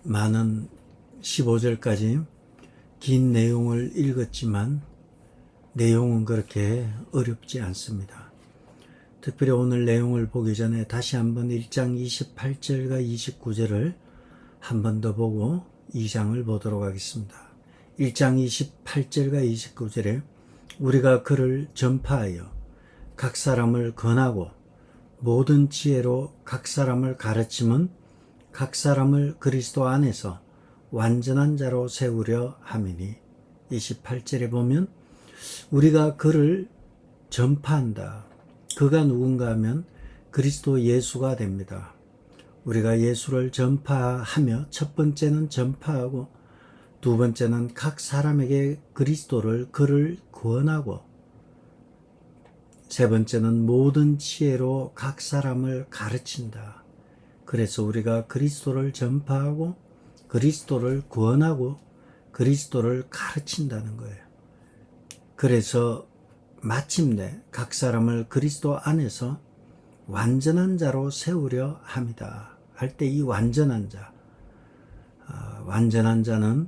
많은 15절까지 긴 내용을 읽었지만 내용은 그렇게 어렵지 않습니다. 특별히 오늘 내용을 보기 전에 다시 한번 1장 28절과 29절을 한 번 더 보고 2장을 보도록 하겠습니다. 1장 28절과 29절에 우리가 그를 전파하여 각 사람을 권하고 모든 지혜로 각 사람을 가르침은 각 사람을 그리스도 안에서 완전한 자로 세우려 함이니 28절에 보면 우리가 그를 전파한다. 그가 누군가 하면 그리스도 예수가 됩니다. 우리가 예수를 전파하며 첫 번째는 전파하고 두 번째는 각 사람에게 그를 권하고 세 번째는 모든 지혜로 각 사람을 가르친다. 그래서 우리가 그리스도를 전파하고 그리스도를 권하고 그리스도를 가르친다는 거예요. 그래서 마침내 각 사람을 그리스도 안에서 완전한 자로 세우려 합니다. 할 때 이 완전한 자는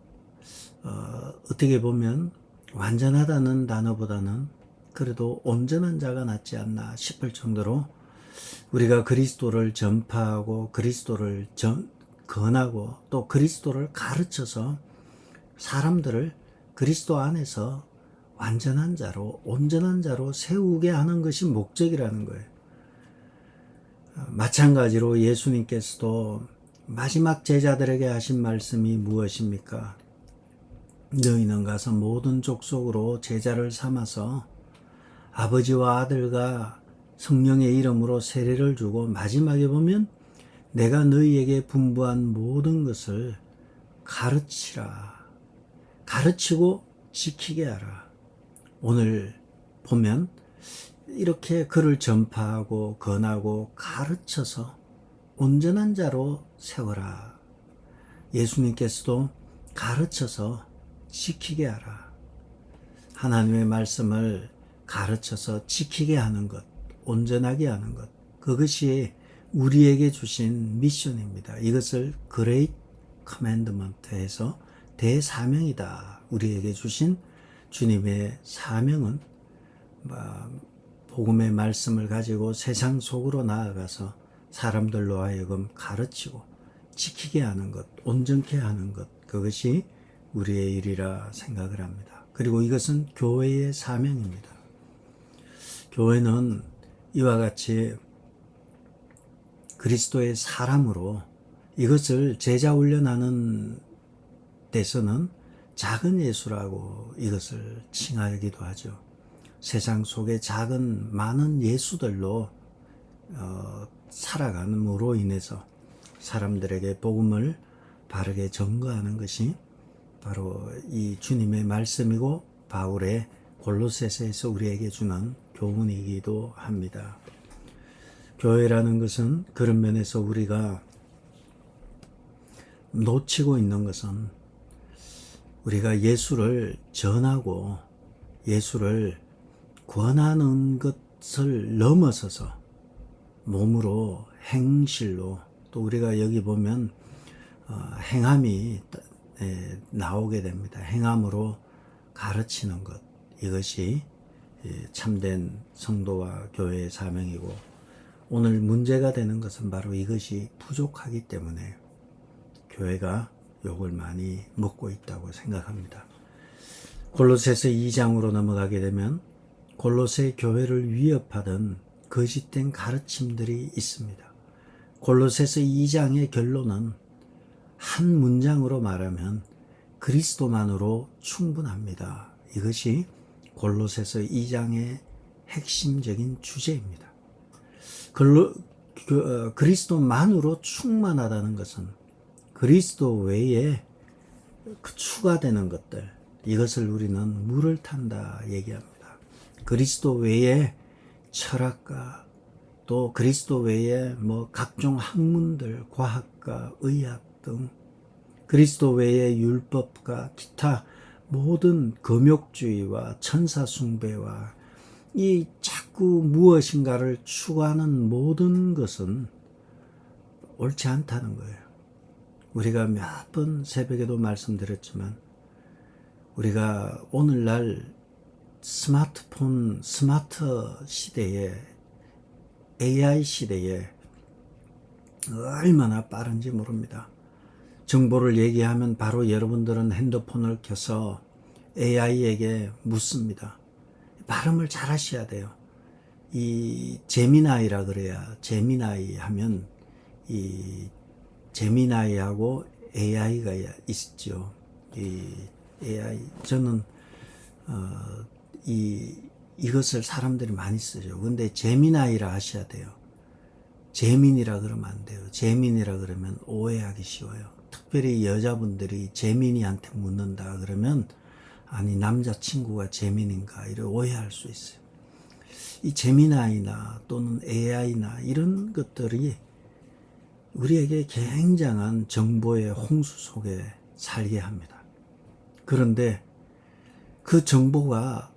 어떻게 보면 완전하다는 단어보다는 그래도 온전한 자가 낫지 않나 싶을 정도로 우리가 그리스도를 전파하고 그리스도를 권하고 또 그리스도를 가르쳐서 사람들을 그리스도 안에서 완전한 자로 온전한 자로 세우게 하는 것이 목적이라는 거예요. 마찬가지로 예수님께서도 마지막 제자들에게 하신 말씀이 무엇입니까? 너희는 가서 모든 족속으로 제자를 삼아서 아버지와 아들과 성령의 이름으로 세례를 주고 마지막에 보면 내가 너희에게 분부한 모든 것을 가르치라. 가르치고 지키게 하라. 오늘 보면 이렇게 그를 전파하고 권하고 가르쳐서 온전한 자로 세워라. 예수님께서도 가르쳐서 지키게 하라. 하나님의 말씀을 가르쳐서 지키게 하는 것, 온전하게 하는 것, 그것이 우리에게 주신 미션입니다. 이것을 Great Commandment에서 대사명이다. 우리에게 주신 주님의 사명은 복음의 말씀을 가지고 세상 속으로 나아가서 사람들로 하여금 가르치고 지키게 하는 것, 온전케 하는 것, 그것이 우리의 일이라 생각을 합니다. 그리고 이것은 교회의 사명입니다. 교회는 이와 같이 그리스도의 사람으로 이것을 제자 훈련하는 데서는 작은 예수라고 이것을 칭하기도 하죠. 세상 속에 작은 많은 예수들로 살아감으로 인해서 사람들에게 복음을 바르게 전거하는 것이 바로 이 주님의 말씀이고 바울의 골로새서에서 우리에게 주는 교훈이기도 합니다. 교회라는 것은 그런 면에서 우리가 놓치고 있는 것은 우리가 예수를 전하고 예수를 권하는 것을 넘어서서 몸으로 행실로 또 우리가 여기 보면 행함이 나오게 됩니다. 행함으로 가르치는 것, 이것이 참된 성도와 교회의 사명이고 오늘 문제가 되는 것은 바로 이것이 부족하기 때문에 교회가 욕을 많이 먹고 있다고 생각합니다. 골로새서 2장으로 넘어가게 되면 골로새 교회를 위협하던 거짓된 가르침들이 있습니다. 골로새서 2장의 결론은 한 문장으로 말하면 그리스도만으로 충분합니다. 이것이 골로새서 2장의 핵심적인 주제입니다. 그리스도만으로 충만하다는 것은 그리스도 외에 추가되는 것들, 이것을 우리는 물을 탄다 얘기합니다. 그리스도 외에 철학과 또 그리스도 외에 각종 학문들, 과학과 의학 등 그리스도 외에 율법과 기타 모든 금욕주의와 천사숭배와 이 자꾸 무엇인가를 추구하는 모든 것은 옳지 않다는 거예요. 우리가 몇 번 새벽에도 말씀드렸지만 우리가 오늘날 스마트폰, 스마트 시대에 AI 시대에 얼마나 빠른지 모릅니다. 정보를 얘기하면 바로 여러분들은 핸드폰을 켜서 AI에게 묻습니다. 발음을 잘 하셔야 돼요. 이 제미나이라 그래야, 제미나이 하면 이 제미나이하고 AI가 있죠. 이 AI, 저는 이것을 사람들이 많이 쓰죠. 근데 제미나이라 하셔야 돼요. 재민이라 그러면 안 돼요. 재민이라 그러면 오해하기 쉬워요. 특별히 여자분들이 재민이한테 묻는다 그러면 아니 남자친구가 재민인가 이렇게 오해할 수 있어요. 이 제미나이나 또는 AI나 이런 것들이 우리에게 굉장한 정보의 홍수 속에 살게 합니다. 그런데 그 정보가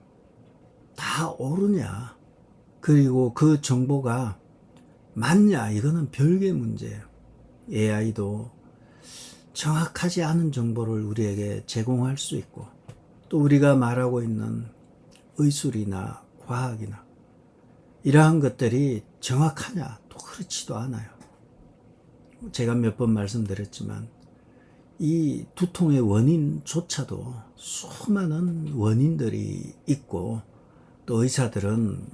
다 옳으냐, 그리고 그 정보가 맞냐, 이거는 별개의 문제예요. AI도 정확하지 않은 정보를 우리에게 제공할 수 있고, 또 우리가 말하고 있는 의술이나 과학이나 이러한 것들이 정확하냐, 또 그렇지도 않아요. 제가 몇 번 말씀드렸지만 이 두통의 원인조차도 수많은 원인들이 있고, 또 의사들은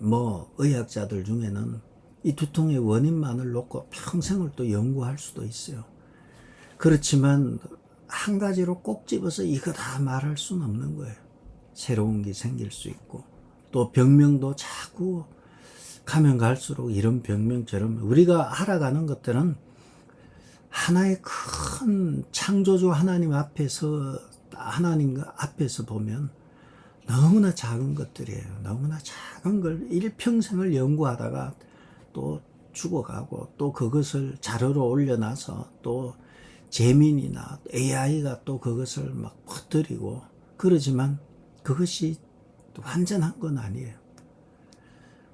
의학자들 중에는 이 두통의 원인만을 놓고 평생을 또 연구할 수도 있어요. 그렇지만 한 가지로 꼭 집어서 이거다 말할 수는 없는 거예요. 새로운 게 생길 수 있고, 또 병명도 자꾸 가면 갈수록 이런 병명처럼 우리가 알아가는 것들은 하나의 큰 창조주 하나님 앞에서 보면 너무나 작은 것들이에요. 너무나 작은 걸 일평생을 연구하다가 또 죽어가고, 또 그것을 자료로 올려놔서 또 재민이나 AI가 또 그것을 막 퍼뜨리고 그러지만 그것이 완전한 건 아니에요.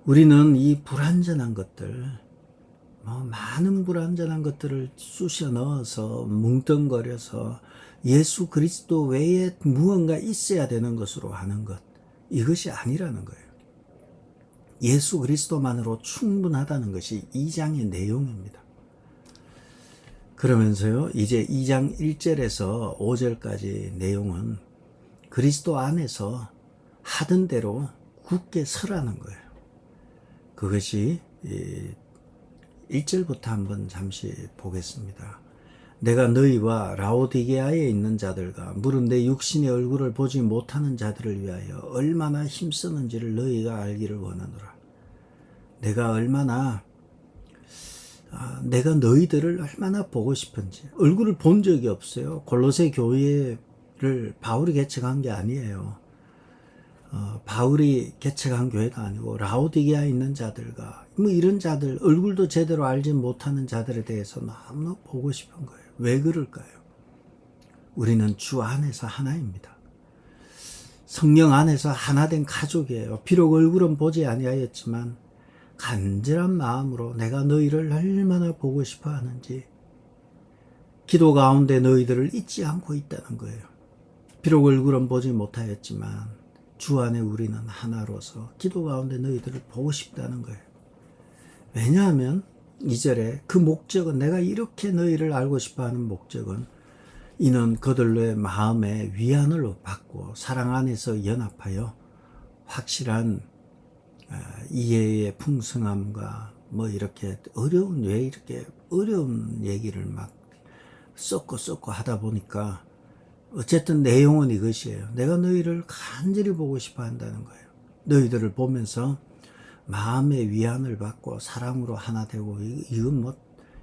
우리는 이 불완전한 것들, 많은 불완전한 것들을 쑤셔 넣어서 뭉뚱거려서 예수 그리스도 외에 무언가 있어야 되는 것으로 하는 것, 이것이 아니라는 거예요. 예수 그리스도만으로 충분하다는 것이 2장의 내용입니다. 그러면서요, 이제 2장 1절에서 5절까지 내용은 그리스도 안에서 하던 대로 굳게 서라는 거예요. 그것이 1절부터 한번 잠시 보겠습니다. 내가 너희와 라오디게아에 있는 자들과 무릇 내 육신의 얼굴을 보지 못하는 자들을 위하여 얼마나 힘쓰는지를 너희가 알기를 원하노라. 내가 너희들을 얼마나 보고 싶은지. 얼굴을 본 적이 없어요. 골로새 교회를 바울이 개척한 게 아니에요. 바울이 개척한 교회가 아니고 라오디게아에 있는 자들과 이런 자들, 얼굴도 제대로 알지 못하는 자들에 대해서 너무 보고 싶은 거예요. 왜 그럴까요? 우리는 주 안에서 하나입니다. 성령 안에서 하나된 가족이에요. 비록 얼굴은 보지 아니하였지만 간절한 마음으로 내가 너희를 얼마나 보고 싶어 하는지 기도 가운데 너희들을 잊지 않고 있다는 거예요. 비록 얼굴은 보지 못하였지만 주 안에 우리는 하나로서 기도 가운데 너희들을 보고 싶다는 거예요. 왜냐하면 2절에 그 목적은, 내가 이렇게 너희를 알고 싶어하는 목적은 이는 그들의 마음에 위안을 받고 사랑 안에서 연합하여 확실한 이해의 풍성함과 이렇게 왜 이렇게 어려운 얘기를 막 섞고 하다 보니까 어쨌든 내용은 이것이에요. 내가 너희를 간절히 보고 싶어 한다는 거예요. 너희들을 보면서 마음의 위안을 받고 사랑으로 하나 되고, 이건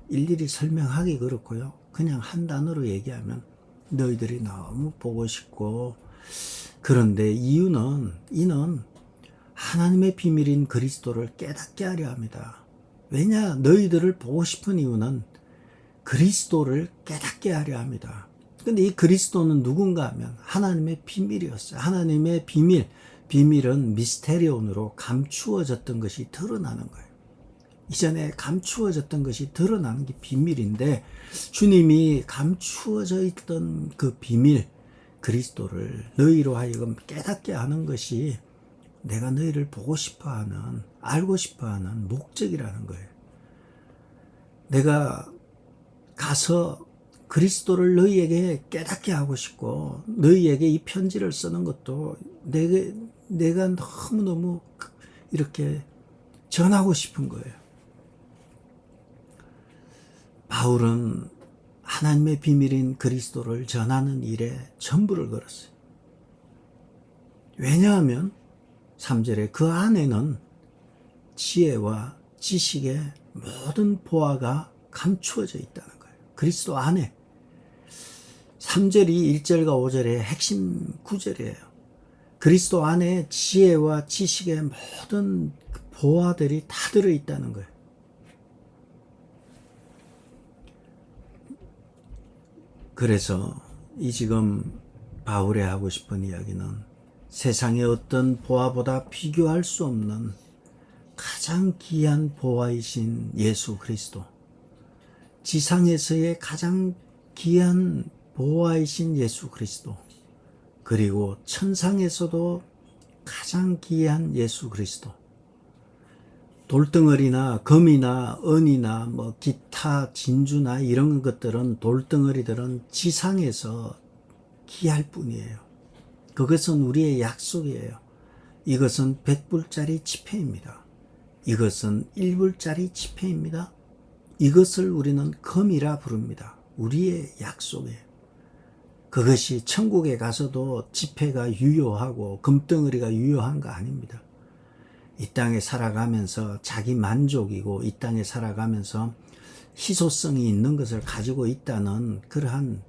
일일이 설명하기 그렇고요. 그냥 한 단어로 얘기하면 너희들이 너무 보고 싶고, 그런데 이는 하나님의 비밀인 그리스도를 깨닫게 하려 합니다. 왜냐? 너희들을 보고 싶은 이유는 그리스도를 깨닫게 하려 합니다. 근데 이 그리스도는 누군가 하면 하나님의 비밀이었어요. 하나님의 비밀은 미스테리온으로 감추어졌던 것이 드러나는 거예요. 이전에 감추어졌던 것이 드러나는 게 비밀인데, 주님이 감추어져 있던 그 비밀, 그리스도를 너희로 하여금 깨닫게 하는 것이 내가 너희를 보고 싶어 하는, 알고 싶어 하는 목적이라는 거예요. 내가 가서 그리스도를 너희에게 깨닫게 하고 싶고, 너희에게 이 편지를 쓰는 것도 내가 너무너무 이렇게 전하고 싶은 거예요. 바울은 하나님의 비밀인 그리스도를 전하는 일에 전부를 걸었어요. 왜냐하면 3절에 그 안에는 지혜와 지식의 모든 보화가 감추어져 있다는 거예요. 그리스도 안에. 3절이 1절과 5절의 핵심 구절이에요. 그리스도 안에 지혜와 지식의 모든 보화들이 다 들어있다는 거예요. 그래서 이 지금 바울이 하고 싶은 이야기는 세상의 어떤 보화보다 비교할 수 없는 가장 귀한 보화이신 예수 그리스도, 지상에서의 가장 귀한 보화이신 예수 그리스도, 그리고 천상에서도 가장 귀한 예수 그리스도, 돌덩어리나 금이나 은이나 뭐 기타 진주나 이런 것들은, 돌덩어리들은 지상에서 귀할 뿐이에요. 그것은 우리의 약속이에요. 이것은 100불짜리 지폐입니다. 이것은 1불짜리 지폐입니다. 이것을 우리는 금이라 부릅니다. 우리의 약속이에요. 그것이 천국에 가서도 지폐가 유효하고 금덩어리가 유효한 거 아닙니다. 이 땅에 살아가면서 자기 만족이고, 이 땅에 살아가면서 희소성이 있는 것을 가지고 있다는 그러한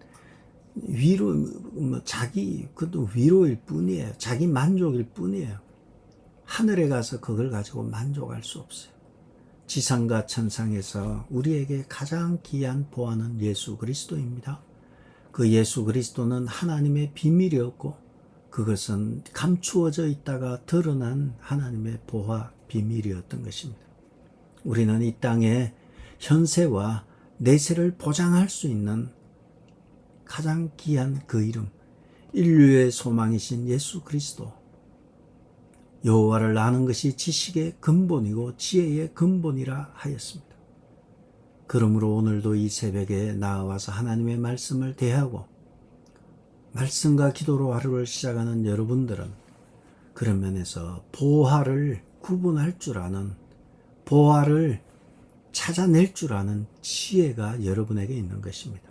위로, 그것도 위로일 뿐이에요. 자기 만족일 뿐이에요. 하늘에 가서 그걸 가지고 만족할 수 없어요. 지상과 천상에서 우리에게 가장 귀한 보화는 예수 그리스도입니다. 그 예수 그리스도는 하나님의 비밀이었고, 그것은 감추어져 있다가 드러난 하나님의 보화 비밀이었던 것입니다. 우리는 이 땅에 현세와 내세를 보장할 수 있는 가장 귀한 그 이름, 인류의 소망이신 예수 그리스도, 여호와를 아는 것이 지식의 근본이고 지혜의 근본이라 하였습니다. 그러므로 오늘도 이 새벽에 나와서 하나님의 말씀을 대하고 말씀과 기도로 하루를 시작하는 여러분들은 그런 면에서 보화를 구분할 줄 아는, 보화를 찾아낼 줄 아는 지혜가 여러분에게 있는 것입니다.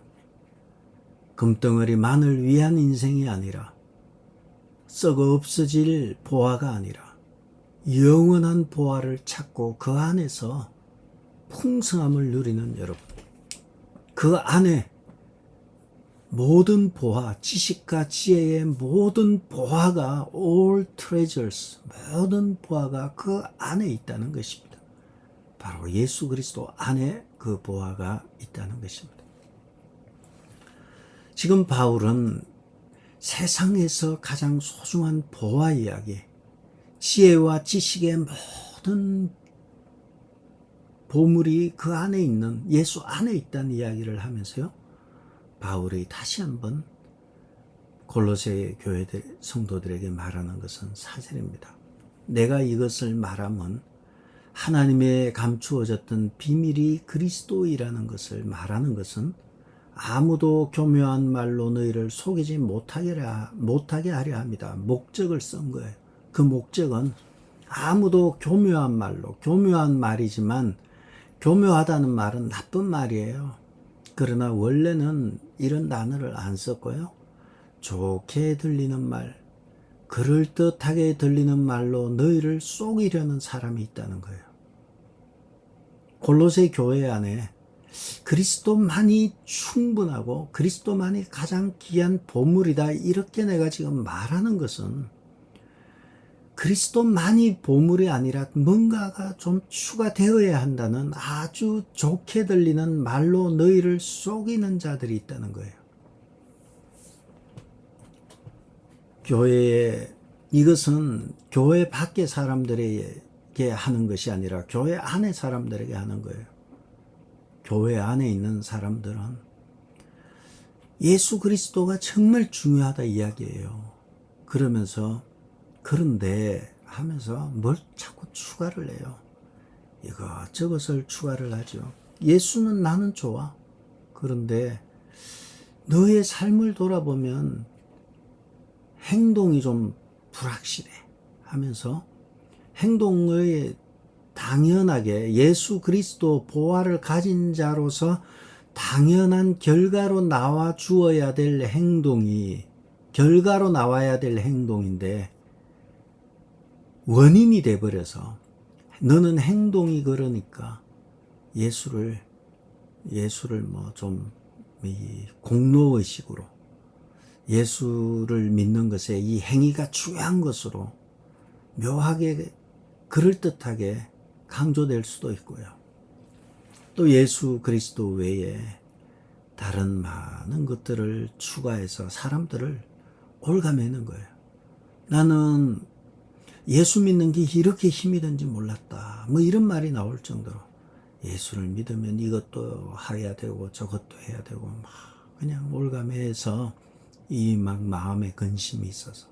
금덩어리만을 위한 인생이 아니라, 썩어 없어질 보화가 아니라 영원한 보화를 찾고 그 안에서 풍성함을 누리는 여러분, 그 안에 모든 보화, 지식과 지혜의 모든 보화가, all treasures, 모든 보화가 그 안에 있다는 것입니다. 바로 예수 그리스도 안에 그 보화가 있다는 것입니다. 지금 바울은 세상에서 가장 소중한 보화 이야기, 지혜와 지식의 모든 보물이 그 안에 있는, 예수 안에 있다는 이야기를 하면서요, 바울이 다시 한번 골로새 교회 성도들에게 말하는 것은 4절입니다. 내가 이것을 말하면 하나님의 감추어졌던 비밀이 그리스도이라는 것을 말하는 것은 아무도 교묘한 말로 너희를 속이지 못하게 하려 합니다. 목적을 쓴 거예요. 그 목적은 아무도 교묘한 말로, 교묘한 말이지만 교묘하다는 말은 나쁜 말이에요. 그러나 원래는 이런 단어를 안 썼고요, 좋게 들리는 말, 그럴듯하게 들리는 말로 너희를 속이려는 사람이 있다는 거예요. 골로새 교회 안에 그리스도만이 충분하고 그리스도만이 가장 귀한 보물이다, 이렇게 내가 지금 말하는 것은 그리스도만이 보물이 아니라 뭔가가 좀 추가되어야 한다는 아주 좋게 들리는 말로 너희를 속이는 자들이 있다는 거예요. 교회에, 이것은 교회 밖의 사람들에게 사람들에게 하는 것이 아니라 교회 안에 사람들에게 하는 거예요. 교회 안에 있는 사람들은 예수 그리스도가 정말 중요하다 이야기예요. 그러면서 그런데 하면서 뭘 자꾸 추가를 해요. 이것저것을 추가를 하죠. 예수는 나는 좋아. 그런데 너의 삶을 돌아보면 행동이 좀 불확실해 하면서 행동의 당연하게 예수 그리스도 보화를 가진 자로서 당연한 결과로 나와 주어야 될 행동이 결과로 나와야 될 행동인데 원인이 돼버려서 너는 행동이 그러니까 예수를 뭐 좀 공로의식으로 예수를 믿는 것에 이 행위가 중요한 것으로 묘하게 그럴듯하게 강조될 수도 있고요. 또 예수 그리스도 외에 다른 많은 것들을 추가해서 사람들을 올가매는 거예요. 나는 예수 믿는 게 이렇게 힘이 든지 몰랐다. 뭐 이런 말이 나올 정도로 예수를 믿으면 이것도 해야 되고 저것도 해야 되고 막 그냥 올가매해서 이 막 마음에 근심이 있어서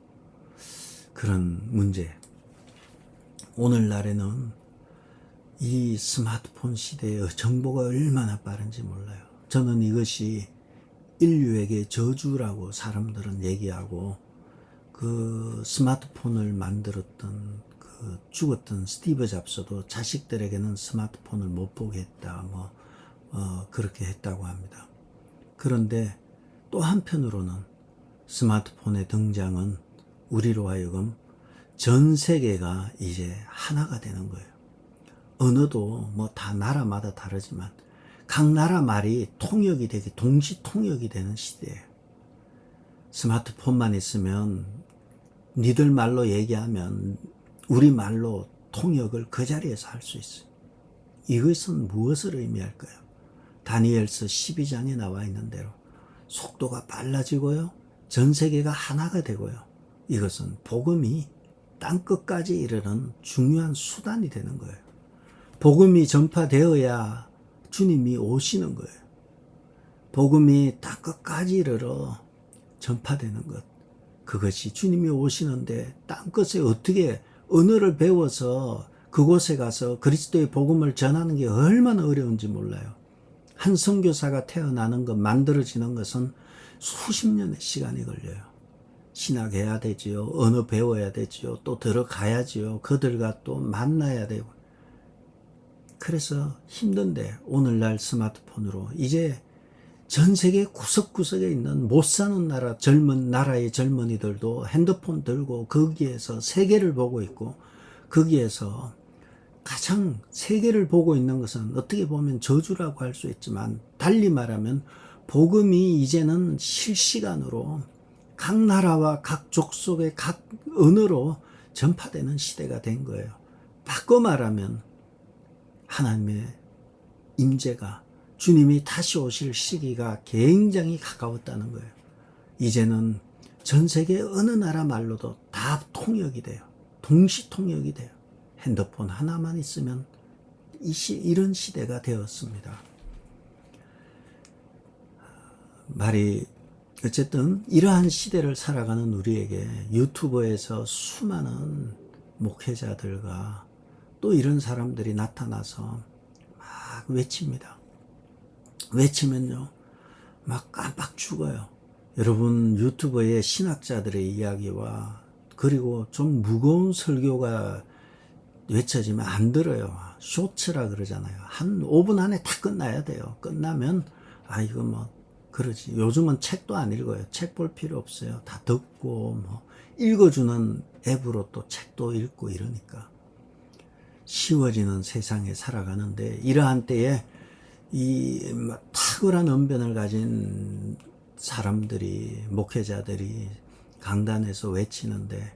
그런 문제. 오늘날에는 이 스마트폰 시대의 정보가 얼마나 빠른지 몰라요. 저는 이것이 인류에게 저주라고 사람들은 얘기하고 그 스마트폰을 만들었던 그 죽었던 스티브 잡스도 자식들에게는 스마트폰을 못 보게 했다. 그렇게 했다고 합니다. 그런데 또 한편으로는 스마트폰의 등장은 우리로 하여금 전 세계가 이제 하나가 되는 거예요. 언어도 뭐 다 나라마다 다르지만 각 나라 말이 통역이 되게 동시 통역이 되는 시대예요. 스마트폰만 있으면 니들 말로 얘기하면 우리 말로 통역을 그 자리에서 할 수 있어요. 이것은 무엇을 의미할까요? 다니엘서 12장에 나와 있는 대로 속도가 빨라지고요. 전 세계가 하나가 되고요. 이것은 복음이 땅끝까지 이르는 중요한 수단이 되는 거예요. 복음이 전파되어야 주님이 오시는 거예요. 복음이 땅끝까지 이르러 전파되는 것. 그것이 주님이 오시는데 땅끝에 어떻게 언어를 배워서 그곳에 가서 그리스도의 복음을 전하는 게 얼마나 어려운지 몰라요. 한 선교사가 태어나는 것, 만들어지는 것은 수십 년의 시간이 걸려요. 신학해야 되지요. 언어 배워야 되지요. 또 들어가야지요. 그들과 또 만나야 되고. 그래서 힘든데 오늘날 스마트폰으로 이제 전 세계 구석구석에 있는 못 사는 나라, 나라의 젊은이들도 핸드폰 들고 거기에서 세계를 보고 있고 거기에서 가장 세계를 보고 있는 것은 어떻게 보면 저주라고 할 수 있지만 달리 말하면 복음이 이제는 실시간으로 각 나라와 각 족속의 각 언어로 전파되는 시대가 된 거예요. 바꿔 말하면 하나님의 임재가 주님이 다시 오실 시기가 굉장히 가까웠다는 거예요. 이제는 전 세계 어느 나라 말로도 다 통역이 돼요. 동시 통역이 돼요. 핸드폰 하나만 있으면 이런 시대가 되었습니다. 말이 어쨌든 이러한 시대를 살아가는 우리에게 유튜브에서 수많은 목회자들과 또 이런 사람들이 나타나서 막 외칩니다. 외치면요 막 깜빡 죽어요. 여러분 유튜브에 신학자들의 이야기와 그리고 좀 무거운 설교가 외쳐지면 안 들어요. 쇼츠라 그러잖아요. 한 5분 안에 다 끝나야 돼요. 끝나면 이거 뭐 그러지. 요즘은 책도 안 읽어요. 책 볼 필요 없어요. 다 듣고 읽어주는 앱으로 또 책도 읽고 이러니까 쉬워지는 세상에 살아가는데 이러한 때에 이 탁월한 언변을 가진 사람들이 목회자들이 강단에서 외치는데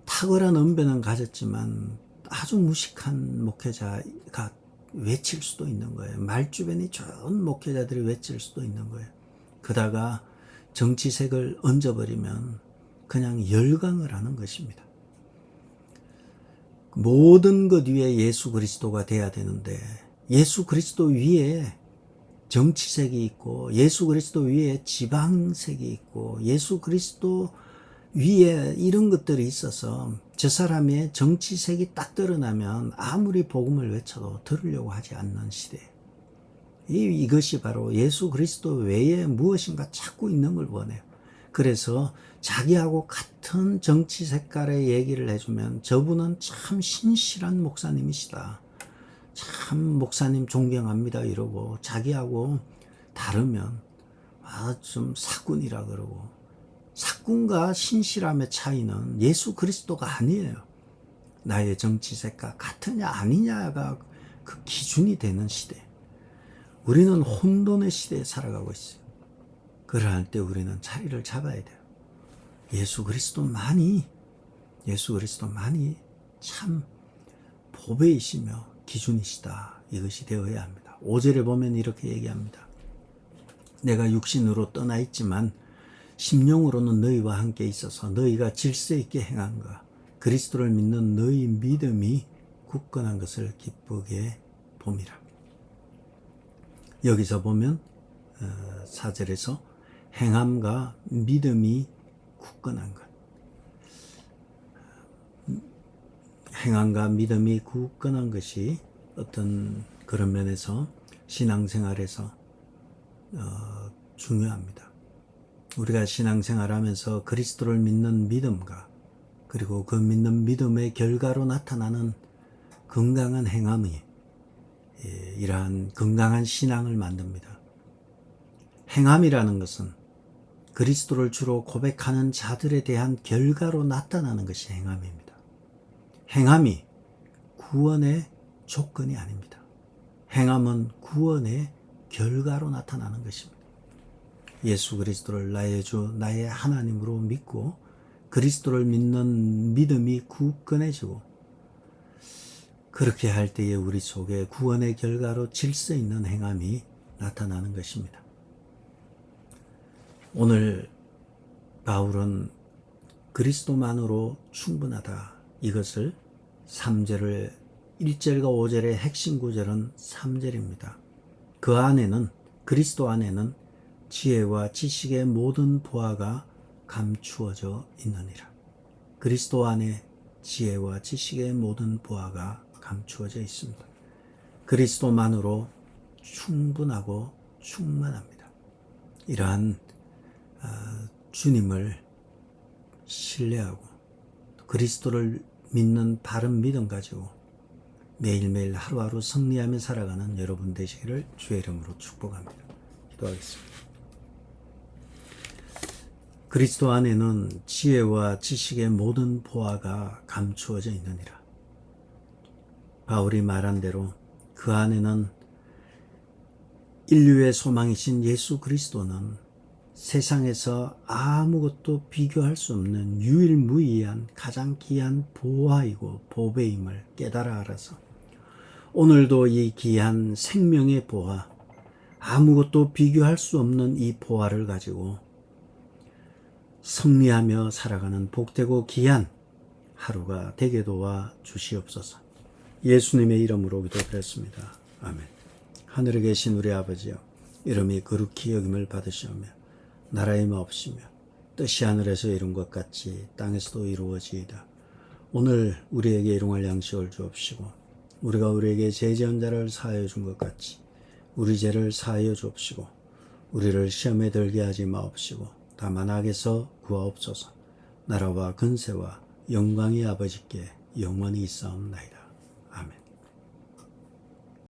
탁월한 언변은 가졌지만 아주 무식한 목회자가 외칠 수도 있는 거예요. 말주변이 좋은 목회자들이 외칠 수도 있는 거예요. 그러다가 정치색을 얹어버리면 그냥 열광을 하는 것입니다. 모든 것 위에 예수 그리스도가 돼야 되는데 예수 그리스도 위에 정치색이 있고 예수 그리스도 위에 지방색이 있고 예수 그리스도 위에 이런 것들이 있어서 저 사람의 정치색이 딱 드러나면 아무리 복음을 외쳐도 들으려고 하지 않는 시대. 이것이 바로 예수 그리스도 외에 무엇인가 찾고 있는 걸 원해요. 그래서 자기하고 같은 정치 색깔의 얘기를 해주면 저분은 참 신실한 목사님이시다. 참 목사님 존경합니다 이러고 자기하고 다르면 좀 사꾼이라 그러고 사꾼과 신실함의 차이는 예수 그리스도가 아니에요. 나의 정치색과 같으냐 아니냐가 그 기준이 되는 시대. 우리는 혼돈의 시대에 살아가고 있어요. 그러할 때 우리는 자리를 잡아야 돼요. 예수 그리스도만이 참 보배이시며 기준이시다. 이것이 되어야 합니다. 5절에 보면 이렇게 얘기합니다. 내가 육신으로 떠나 있지만 심령으로는 너희와 함께 있어서 너희가 질서 있게 행한가 그리스도를 믿는 너희 믿음이 굳건한 것을 기쁘게 봄이라. 여기서 보면 4절에서 행함과 믿음이 굳건한 것. 행함과 믿음이 굳건한 것이 어떤 그런 면에서 신앙생활에서 중요합니다. 우리가 신앙생활하면서 그리스도를 믿는 믿음과 그리고 그 믿는 믿음의 결과로 나타나는 건강한 행함이 이러한 건강한 신앙을 만듭니다. 행함이라는 것은 그리스도를 주로 고백하는 자들에 대한 결과로 나타나는 것이 행함입니다. 행함이 구원의 조건이 아닙니다. 행함은 구원의 결과로 나타나는 것입니다. 예수 그리스도를 나의 주, 나의 하나님으로 믿고 그리스도를 믿는 믿음이 굳건해지고 그렇게 할 때에 우리 속에 구원의 결과로 질서 있는 행함이 나타나는 것입니다. 오늘 바울은 그리스도만으로 충분하다. 이것을 1절과 5절의 핵심 구절은 3절입니다. 그 안에는 그리스도 안에는 지혜와 지식의 모든 보화가 감추어져 있느니라. 그리스도 안에 지혜와 지식의 모든 보화가 감추어져 있습니다. 그리스도만으로 충분하고 충만합니다. 이러한 주님을 신뢰하고 그리스도를 믿는 바른 믿음 가지고 매일매일 하루하루 승리하며 살아가는 여러분 되시기를 주의 이름으로 축복합니다. 기도하겠습니다. 그리스도 안에는 지혜와 지식의 모든 보화가 감추어져 있느니라. 바울이 말한 대로 그 안에는 인류의 소망이신 예수 그리스도는 세상에서 아무것도 비교할 수 없는 유일무이한 가장 귀한 보화이고 보배임을 깨달아 알아서 오늘도 이 귀한 생명의 보화, 아무것도 비교할 수 없는 이 보화를 가지고 승리하며 살아가는 복되고 귀한 하루가 되게 도와 주시옵소서. 예수님의 이름으로 기도드렸습니다. 아멘. 하늘에 계신 우리 아버지여, 이름이 거룩히 여김을 받으시오며 나라의 마옵시며 뜻이 하늘에서 이룬 것 같이 땅에서도 이루어지이다. 오늘 우리에게 일용할 양식을 주옵시고 우리가 우리에게 죄지은 자를 사하여 준 것 같이 우리 죄를 사하여 주옵시고 우리를 시험에 들게 하지 마옵시고 다만 악에서 구하옵소서. 나라와 근세와 영광이 아버지께 영원히 있사옵나이다. 아멘.